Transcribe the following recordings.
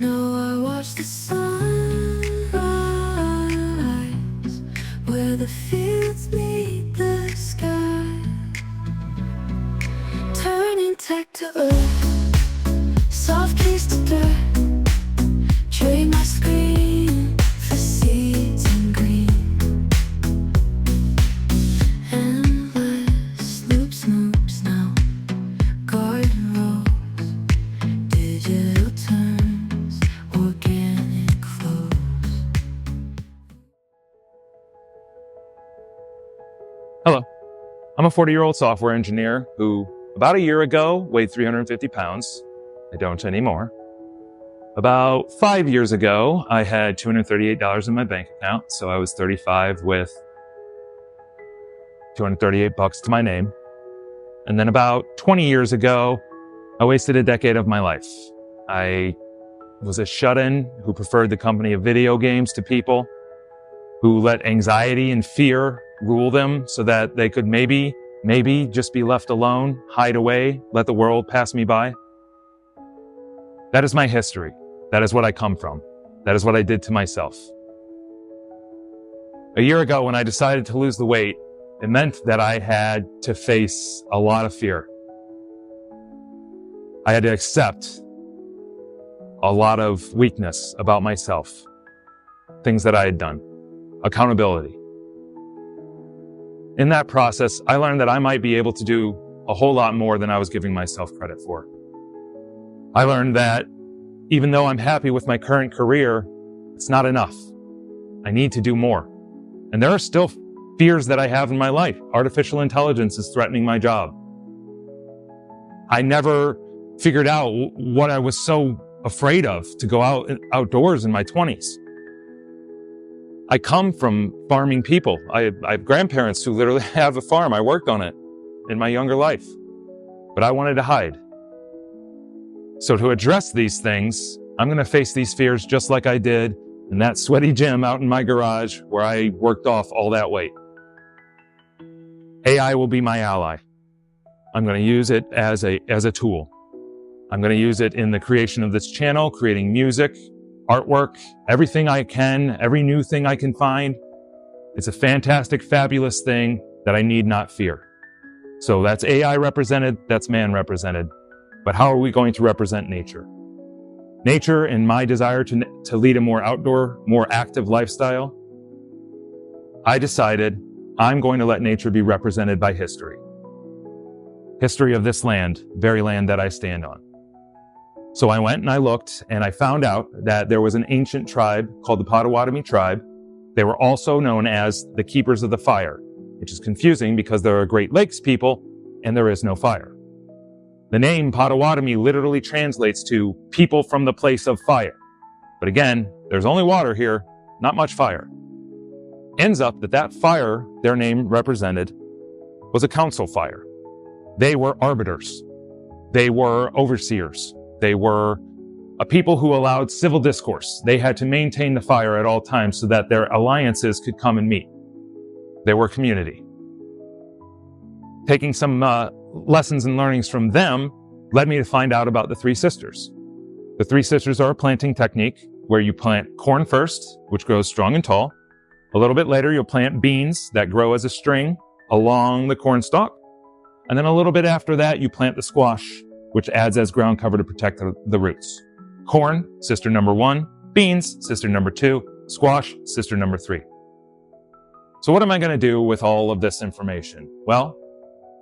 No, I watch the sunrise, where the fields meet the sky, turning tech to earth, soft keys to dirt, trade my screen for seeds and green. Endless loops now, garden rows, digital turns, organic flows. Hello, I'm a 40-year-old software engineer who, about a year ago, weighed 350 pounds. I don't anymore. About 5 years ago, I had $238 in my bank account, so I was 35 with $238 to my name. And then about 20 years ago, I wasted a decade of my life. I was a shut-in who preferred the company of video games to people, who let anxiety and fear rule them so that they could maybe just be left alone, hide away, let the world pass me by. That is my history. That is what I come from. That is what I did to myself. A year ago, when I decided to lose the weight, it meant that I had to face a lot of fear. I had to accept a lot of weakness about myself, things that I had done, accountability. In that process, I learned that I might be able to do a whole lot more than I was giving myself credit for. I learned that even though I'm happy with my current career, it's not enough. I need to do more. And there are still fears that I have in my life. Artificial intelligence is threatening my job. I never figured out what I was so afraid of to go outdoors in my 20s. I come from farming people. I have grandparents who literally have a farm. I worked on it in my younger life, but I wanted to hide. So to address these things, I'm going to face these fears just like I did in that sweaty gym out in my garage where I worked off all that weight. AI will be my ally. I'm going to use it as a tool. I'm going to use it in the creation of this channel, creating music, artwork, everything I can, every new thing I can find. It's a fantastic, fabulous thing that I need not fear. So that's AI represented, that's man represented. But how are we going to represent nature? Nature, in my desire to lead a more outdoor, more active lifestyle, I decided I'm going to let nature be represented by history. History of this land, very land that I stand on. So I went and I looked and I found out that there was an ancient tribe called the Potawatomi tribe. They were also known as the Keepers of the Fire, which is confusing because they're a Great Lakes people and there is no fire. The name Potawatomi literally translates to people from the place of fire. But again, there's only water here, not much fire. Ends up that fire their name represented was a council fire. They were arbiters. They were overseers. They were a people who allowed civil discourse. They had to maintain the fire at all times so that their alliances could come and meet. They were community. Taking some lessons and learnings from them led me to find out about the Three Sisters. The Three Sisters are a planting technique where you plant corn first, which grows strong and tall. A little bit later, you'll plant beans that grow as a string along the corn stalk. And then a little bit after that, you plant the squash, which adds as ground cover to protect the roots. Corn, sister number 1. Beans, sister number 2. Squash, sister number 3. So what am I going to do with all of this information? Well,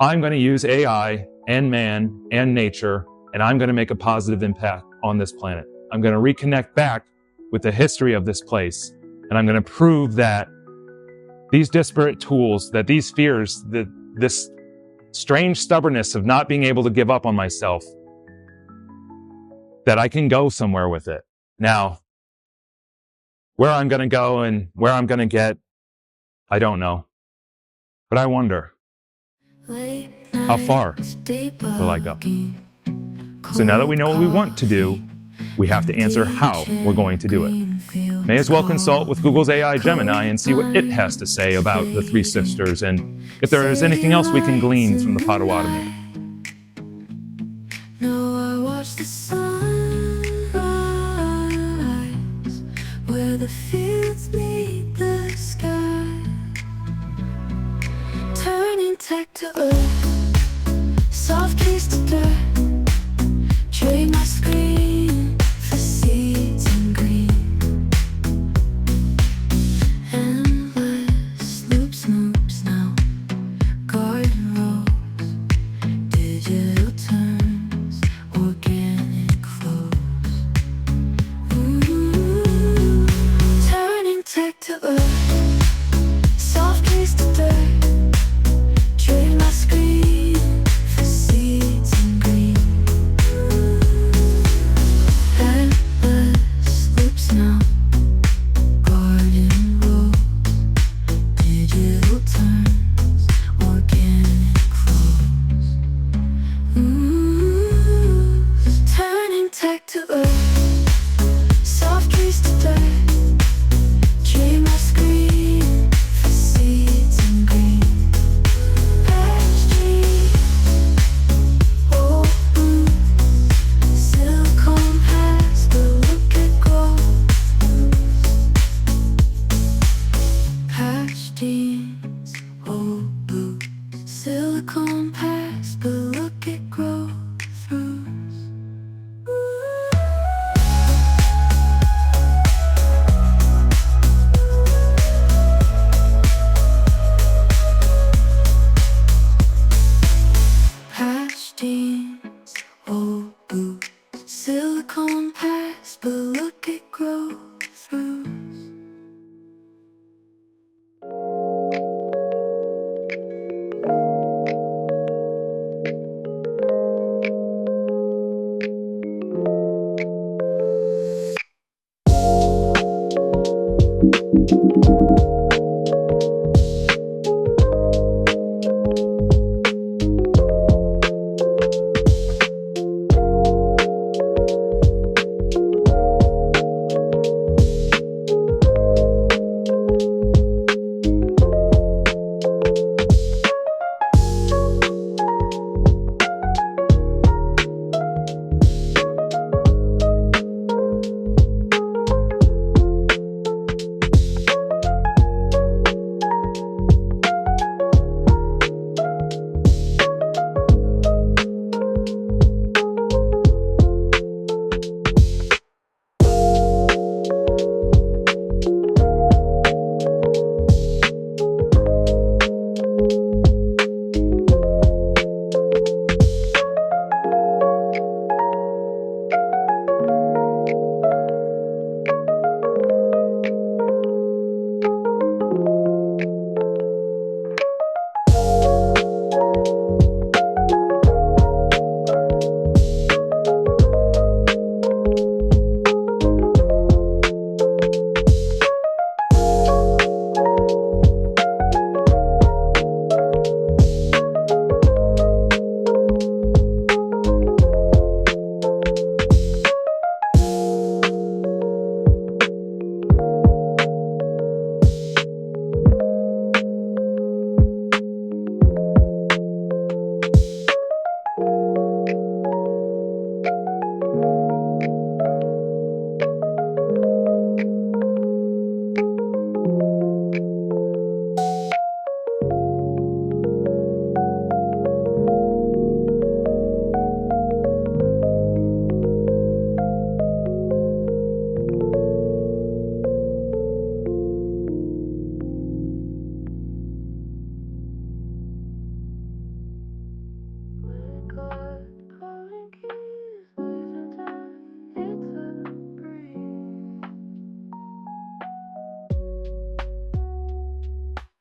I'm going to use AI and man and nature, and I'm going to make a positive impact on this planet. I'm going to reconnect back with the history of this place, and I'm going to prove that these disparate tools, that these fears, this strange stubbornness of not being able to give up on myself, that I can go somewhere with it. Now, where I'm going to go and where I'm going to get, I don't know. But I wonder, how far will I go? So now that we know what we want to do, we have to answer how we're going to do it. May as well consult with Google's AI Gemini and see what it has to say about the Three Sisters and if there is anything else we can glean from the Potawatomi. No, I watch the sunrise, back to earth, soft trees to dirt, trade my screen for seeds and green. Tapestry, old boots, silicone past, but look at growth. Patch jeans, old boots, silicone past, but look at growth. Jeans, old boots, silicone past, but look at growth throughs.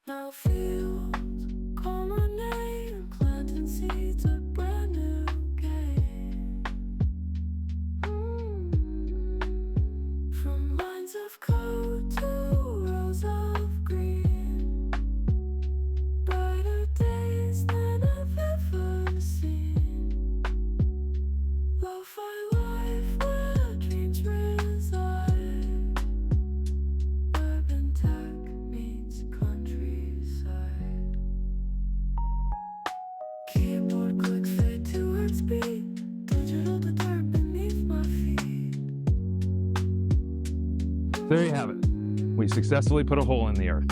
Now fields call my name, planting seeds a brand new game. From lines of code to rows of green, brighter days than I've ever seen. Lo-fi life where dreams reside, urban tech meets countryside. Keyboard clicks fade to word speed, digital to dirt beneath my feet. There you have it. We successfully put a hole in the earth.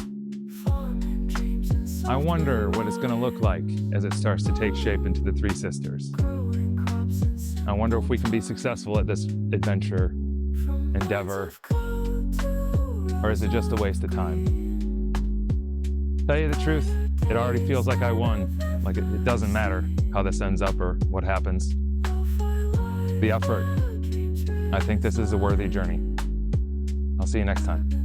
Farming dreams and I wonder what it's going to look like as it starts to take shape into the Three Sisters. growing crops and I wonder if we can be successful at this adventure, from endeavor, lines of code to or is it just a waste of time? Tell you the truth, it already feels like I won. Like it doesn't matter how this ends up or what happens. The effort. I think this is a worthy journey. I'll see you next time.